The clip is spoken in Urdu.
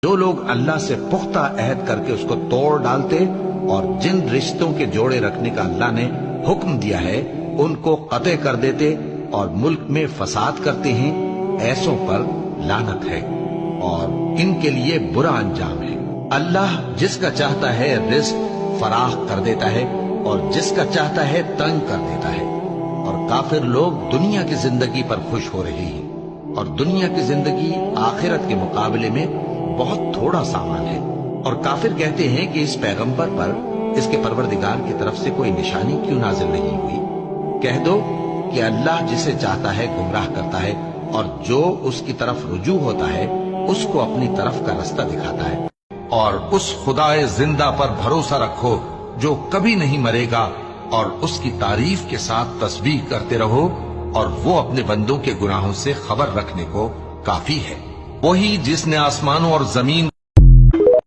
جو لوگ اللہ سے پختہ عہد کر کے اس کو توڑ ڈالتے اور جن رشتوں کے جوڑے رکھنے کا اللہ نے حکم دیا ہے ان کو قطع کر دیتے اور ملک میں فساد کرتے ہیں، ایسوں پر لعنت ہے اور ان کے لیے برا انجام ہے۔ اللہ جس کا چاہتا ہے رزق فراخ کر دیتا ہے اور جس کا چاہتا ہے تنگ کر دیتا ہے، اور کافر لوگ دنیا کی زندگی پر خوش ہو رہے ہیں اور دنیا کی زندگی آخرت کے مقابلے میں بہت تھوڑا سامان ہے۔ اور کافر کہتے ہیں کہ اس پیغمبر پر اس کے پروردگار کی طرف سے کوئی نشانی کیوں نازل نہیں ہوئی؟ کہہ دو کہ اللہ جسے چاہتا ہے گمراہ کرتا ہے اور جو اس کی طرف رجوع ہوتا ہے اس کو اپنی طرف کا رستہ دکھاتا ہے۔ اور اس خدائے زندہ پر بھروسہ رکھو جو کبھی نہیں مرے گا، اور اس کی تعریف کے ساتھ تسبیح کرتے رہو، اور وہ اپنے بندوں کے گناہوں سے خبر رکھنے کو کافی ہے۔ وہی جس نے آسمانوں اور زمین